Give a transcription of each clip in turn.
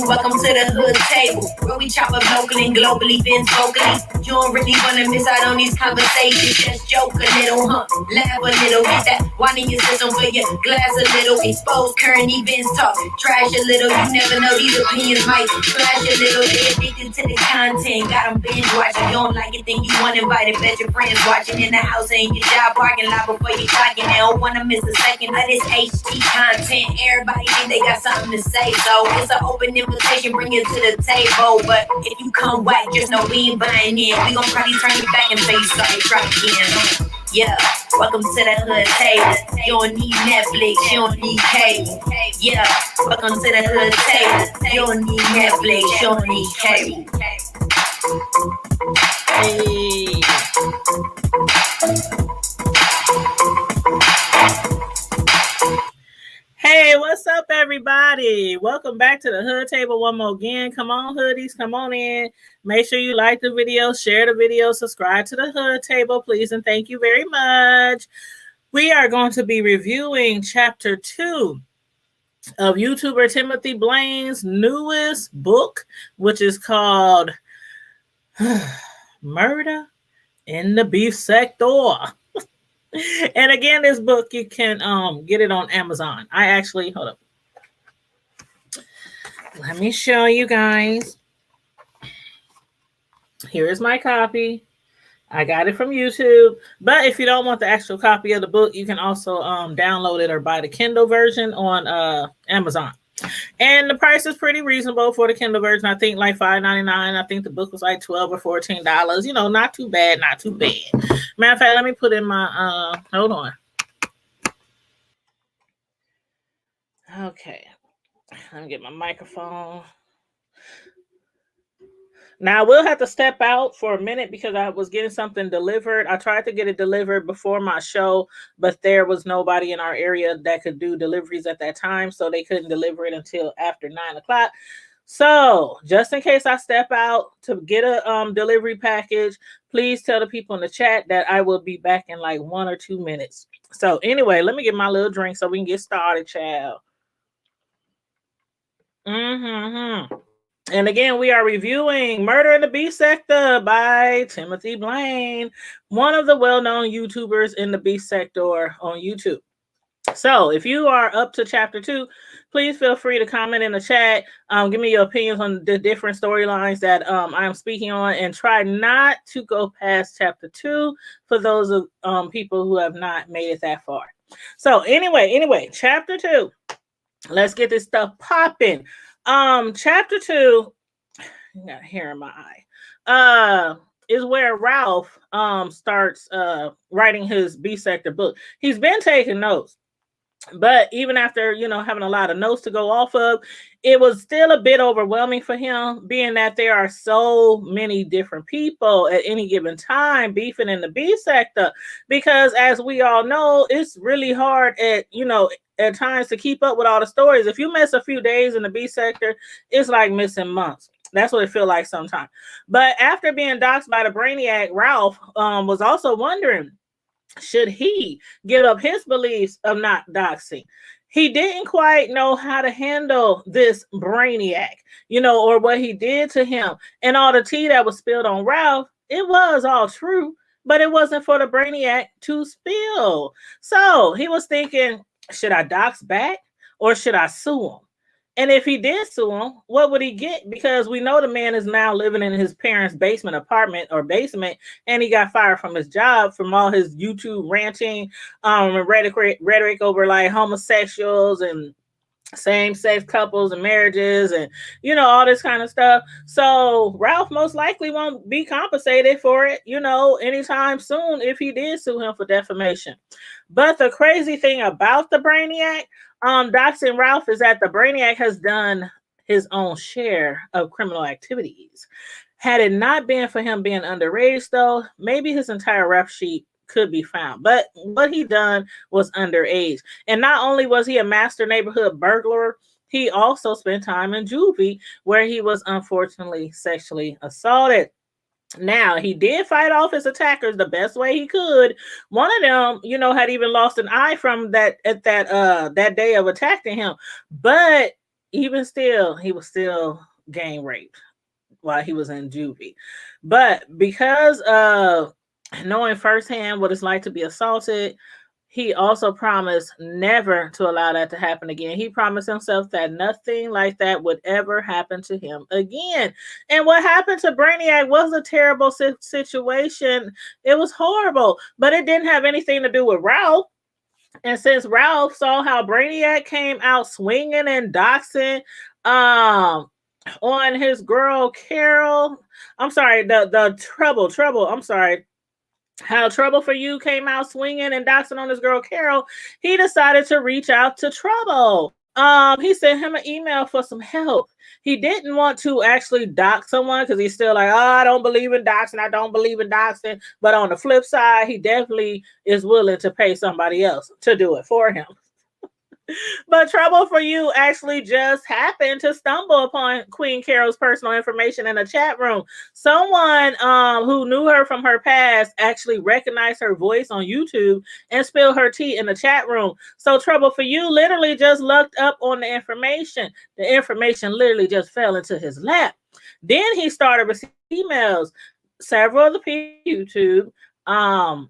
welcome to the hood table, where we chop up locally and globally, Vince vocally. You don't really wanna miss out on these conversations. Just joke a little, laugh a little, get that wine in your system for your glass a little. Expose current events, talk trash a little. You never know, these opinions might flash a little. They addicted to the content, got them binge watching. You don't like it, then you want invited. Bet your friends watching in the house and your job parking lot before you talking. They don't wanna miss a second of this HD content. Everybody think they got something to say, so it's an open invitation, bring it to the table. But if you come whack, just know we ain't buying in. We gon' probably turn you back and say sorry, try again. Yeah, welcome to the hood table. You don't need Netflix, you don't need cable. Yeah, welcome to the hood table. You don't need Netflix, you don't need cable. Hey. Hey, what's up, everybody? Welcome back to the Hood Table one more again. Come on, hoodies, come on in. Make sure you like the video, share the video, subscribe to the Hood Table, please, and thank you very much. We are going to be reviewing Chapter 2 of YouTuber Timothy Blaine's newest book, which is called Murder in the Beef Sector. And again, this book, you can get it on Amazon. I actually, hold up. Let me show you guys. Here is my copy. I got it from YouTube. But if you don't want the actual copy of the book, you can also download it or buy the Kindle version on Amazon. And the price is pretty reasonable for the Kindle version. I think like $5.99. I think the book was like $12 or $14. You know, not too bad, not too bad. Matter of fact, let me put in my, hold on. Okay. Let me get my microphone. Now, I will have to step out for a minute because I was getting something delivered. I tried to get it delivered before my show, but there was nobody in our area that could do deliveries at that time, so they couldn't deliver it until after 9 o'clock. So, just in case I step out to get a delivery package, please tell the people in the chat that I will be back in like 1 or 2 minutes. So, anyway, let me get my little drink so we can get started, child. And again, we are reviewing Murder in the Beef Sector by Timothy Blaine, one of the well-known YouTubers in the beef sector on YouTube. So if you are up to Chapter 2, please feel free to comment in the chat. Give me your opinions on the different storylines that I am speaking on, and try not to go past Chapter 2 for those of people who have not made it that far. So anyway, Chapter 2. Let's get this stuff popping. Chapter 2, I got hair in my eye, is where Ralph starts writing his beef sector book. He's been taking notes, but even after, you know, having a lot of notes to go off of, it was still a bit overwhelming for him, being that there are so many different people at any given time beefing in the beef sector. Because as we all know, it's really hard at times to keep up with all the stories. If you miss a few days in the beef sector, it's like missing months. That's what it feels like sometimes. But after being doxxed by the Brainiac, Ralph was also wondering, should he give up his beliefs of not doxing? He didn't quite know how to handle this Brainiac, or what he did to him. And all the tea that was spilled on Ralph, it was all true, but it wasn't for the Brainiac to spill. So he was thinking, should I dox back or should I sue him? And if he did sue him, what would he get? Because we know the man is now living in his parents' basement, and he got fired from his job from all his YouTube ranting, rhetoric over like homosexuals and same-sex couples and marriages and, all this kind of stuff. So Ralph most likely won't be compensated for it, anytime soon if he did sue him for defamation. But the crazy thing about the Brainiac, doxing Ralph, is that the Brainiac has done his own share of criminal activities. Had it not been for him being underage, though, maybe his entire rap sheet could be found. But what he done was underage. And not only was he a master neighborhood burglar, he also spent time in juvie where he was unfortunately sexually assaulted. Now, he did fight off his attackers the best way he could. One of them, had even lost an eye from that day of attacking him. But even still, he was still gang raped while he was in juvie. But because of knowing firsthand what it's like to be assaulted, he also promised never to allow that to happen again. He promised himself that nothing like that would ever happen to him again. And what happened to Brainiac was a terrible situation. It was horrible, but it didn't have anything to do with Ralph. And since Ralph saw how Brainiac came out swinging and doxing, um, on his girl Carol, I'm sorry, the trouble. I'm sorry, how Trouble for You came out swinging and doxing on his girl Carol, he decided to reach out to Trouble. He sent him an email for some help. He didn't want to actually dox someone because he's still like, oh, I don't believe in doxing. I don't believe in doxing. But on the flip side, he definitely is willing to pay somebody else to do it for him. But Trouble for You actually just happened to stumble upon Queen Carol's personal information in a chat room. Someone who knew her from her past actually recognized her voice on YouTube and spilled her tea in the chat room. So Trouble for You literally just looked up on the information. The information literally just fell into his lap. Then he started receiving emails. Several of the people on YouTube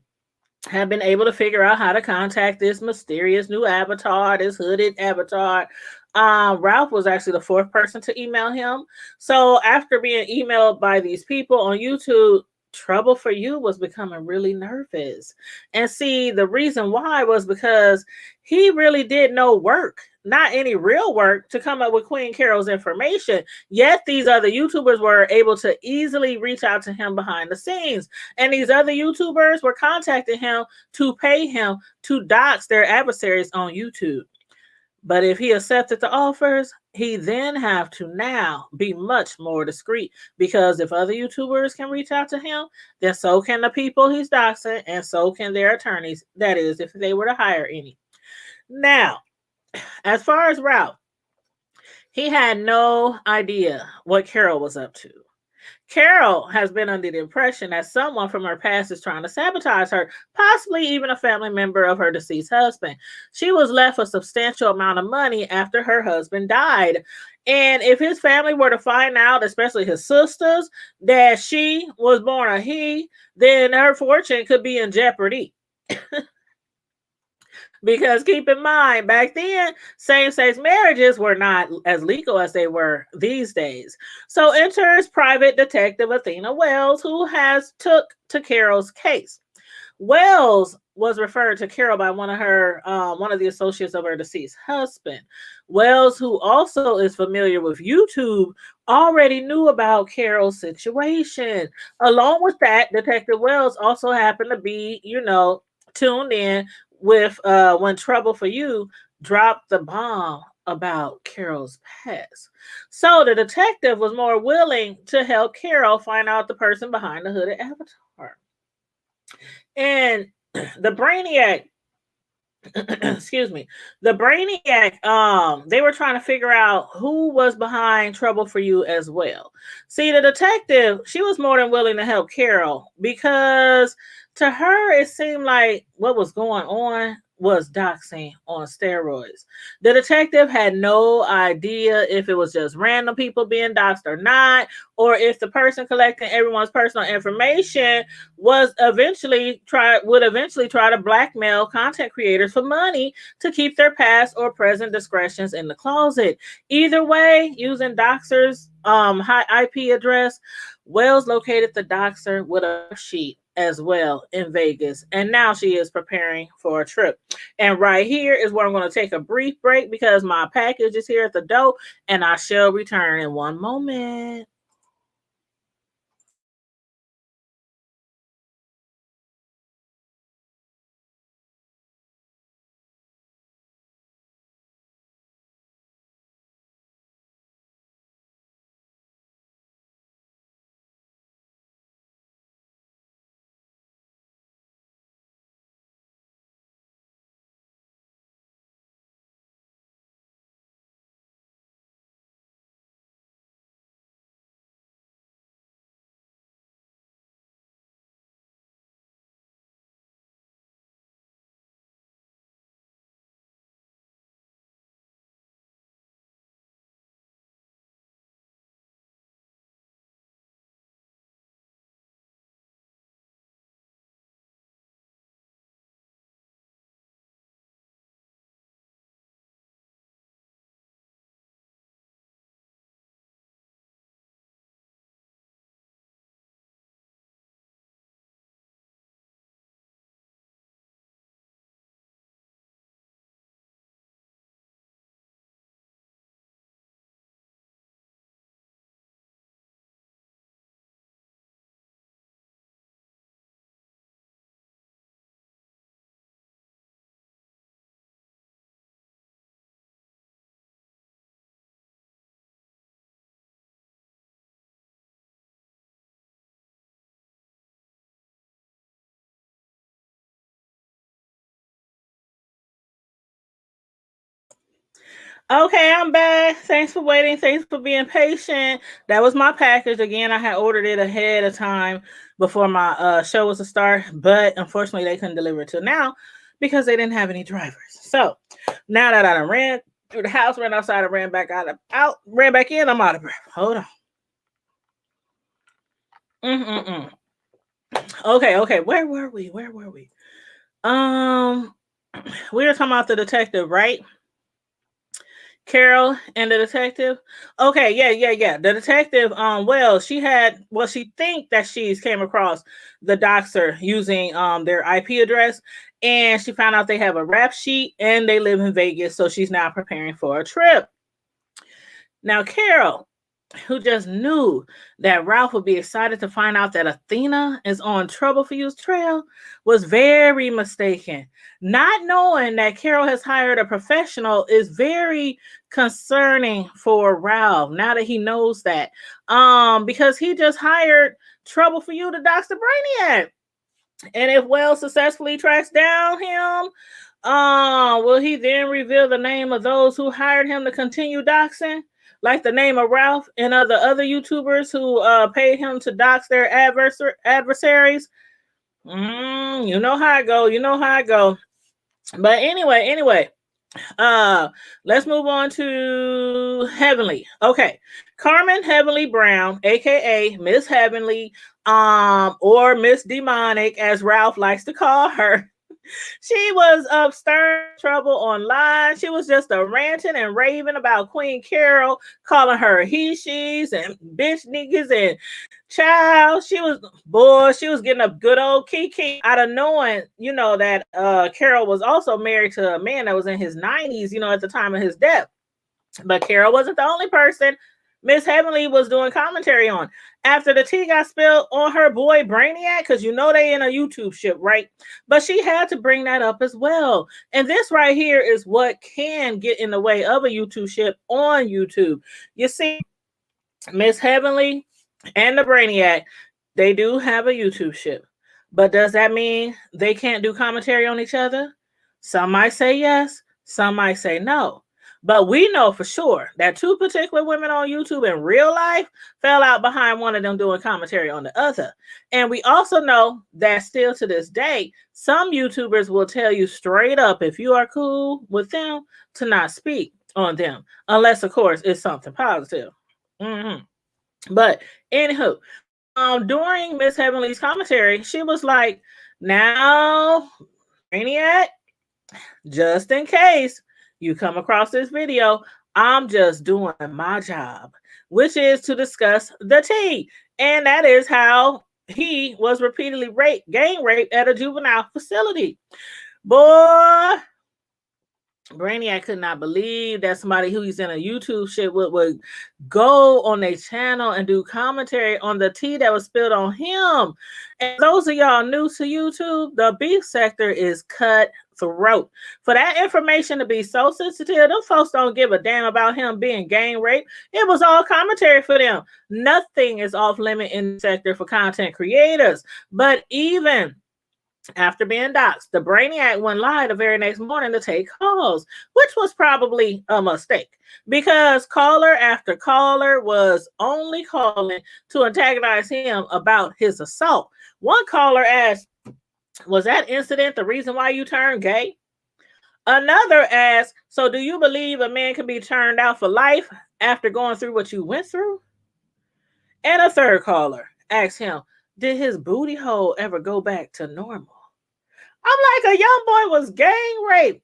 have been able to figure out how to contact this mysterious new avatar, this hooded avatar. Ralph was actually the fourth person to email him. So after being emailed by these people on YouTube, Trouble for You was becoming really nervous. And see, the reason why was because he really did no work, not any real work, to come up with Queen Carol's information. Yet these other YouTubers were able to easily reach out to him behind the scenes. And these other YouTubers were contacting him to pay him to dox their adversaries on YouTube. But if he accepted the offers, he then have to now be much more discreet, because if other YouTubers can reach out to him, then so can the people he's doxing, and so can their attorneys. That is, if they were to hire any. Now, as far as Ralph, he had no idea what Carol was up to. Carol has been under the impression that someone from her past is trying to sabotage her, possibly even a family member of her deceased husband. She was left a substantial amount of money after her husband died. And if his family were to find out, especially his sisters, that she was born a he, then her fortune could be in jeopardy. Because keep in mind, back then, same-sex marriages were not as legal as they were these days. So enters private detective Athena Wells, who has took to Carol's case. Wells was referred to Carol by one of the associates of her deceased husband. Wells, who also is familiar with YouTube, already knew about Carol's situation. Along with that, Detective Wells also happened to be, tuned in with when Trouble for You dropped the bomb about Carol's past. So the detective was more willing to help Carol find out the person behind the hooded avatar. And the Brainiac, excuse me, the Brainiac, they were trying to figure out who was behind Trouble for You as well. See, the detective, she was more than willing to help Carol, because to her it seemed like what was going on was doxing on steroids. The detective had no idea if it was just random people being doxed or not, or if the person collecting everyone's personal information would eventually try to blackmail content creators for money to keep their past or present discretions in the closet. Either way, using doxers high IP address, Wells located the doxer with a sheet as well in Vegas, and now she is preparing for a trip. And right here is where I'm going to take a brief break because my package is here at the door, and I shall return in one moment. Okay, I'm back. Thanks for waiting. Thanks for being patient. That was my package. Again, I had ordered it ahead of time before my show was to start, but unfortunately they couldn't deliver it till now because they didn't have any drivers. So now that I done ran through the house, ran outside, and ran back ran back in, I'm out of breath. Hold on. Mm-mm-mm. Okay. Where were we? Um, we were talking about the detective, right? Carol and the detective. Okay, yeah. The detective, she think that she's came across the doxer using their IP address, and she found out they have a rap sheet and they live in Vegas, so she's now preparing for a trip. Now, Carol, who just knew that Ralph would be excited to find out that Athena is on Trouble for You's trail, was very mistaken. Not knowing that Carol has hired a professional is very concerning for Ralph now that he knows that. Because he just hired Trouble for You to dox the Brainiac. And if Wells successfully tracks down him, will he then reveal the name of those who hired him to continue doxing? Like the name of Ralph and other YouTubers who paid him to dox their adversaries? You know how I go. You know how I go. But anyway, uh, let's move on to Heavenly. Okay, Carmen Heavenly Brown, aka Miss Heavenly, or Miss Demonic, as Ralph likes to call her. She was up stirring trouble online. She was just a ranting and raving about Queen Carol, calling her he, she's, and bitch niggas and child. She was getting a good old kiki out of knowing, that Carol was also married to a man that was in his 90s, at the time of his death. But Carol wasn't the only person Miss Heavenly was doing commentary on. After the tea got spilled on her boy Brainiac, because they in a YouTube ship, right? But she had to bring that up as well. And this right here is what can get in the way of a YouTube ship on YouTube. You see, Miss Heavenly and the Brainiac, they do have a YouTube ship. But does that mean they can't do commentary on each other? Some might say yes, some might say no. But we know for sure that two particular women on YouTube in real life fell out behind one of them doing commentary on the other. And we also know that still to this day, some YouTubers will tell you straight up if you are cool with them to not speak on them, unless, of course, it's something positive. Mm-hmm. But anywho, during Miss Heavenly's commentary, she was like, "Now, Brainiac, just in case you come across this video, I'm just doing my job, which is to discuss the tea, and that is how he was repeatedly gang raped at a juvenile facility. Boy, Brainiac could not believe that somebody who's in a YouTube shit would go on their channel and do commentary on the tea that was spilled on him. And those of y'all new to YouTube, the beef sector is cutthroat. For that information to be so sensitive, them folks don't give a damn about him being gang raped. It was all commentary for them. Nothing is off limit in the sector for content creators. But even after being doxxed, the Brainiac went live the very next morning to take calls, which was probably a mistake because caller after caller was only calling to antagonize him about his assault. One caller asked, "Was that incident the reason why you turned gay?" Another asked, "So do you believe a man can be turned out for life after going through what you went through?" And a third caller asked him, "Did his booty hole ever go back to normal?" I'm like, a young boy was gang raped.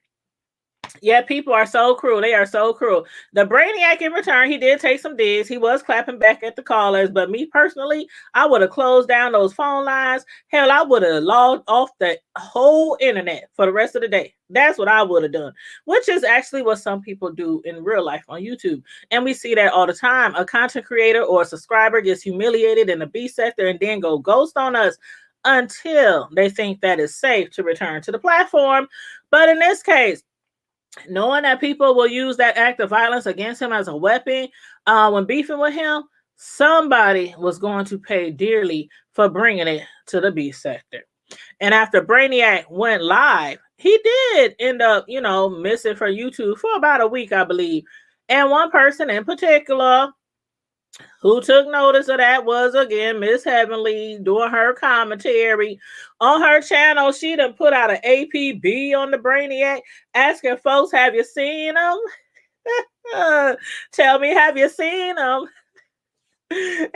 Yeah, people are so cruel. They are so cruel. The Brainiac, in return, he did take some digs. He was clapping back at the callers. But me personally, I would have closed down those phone lines. Hell, I would have logged off the whole internet for the rest of the day. That's what I would have done, which is actually what some people do in real life on YouTube. And we see that all the time. A content creator or a subscriber gets humiliated in the B sector and then go ghost on us until they think that is safe to return to the platform. But in this case, knowing that people will use that act of violence against him as a weapon when beefing with him, somebody was going to pay dearly for bringing it to the B sector. And after Brainiac went live, he did end up, missing for YouTube for about a week, I believe. And one person in particular who took notice of that was again Miss Heavenly doing her commentary on her channel. She done put out an APB on the Brainiac, asking folks, "Have you seen him? Tell me, have you seen him?" And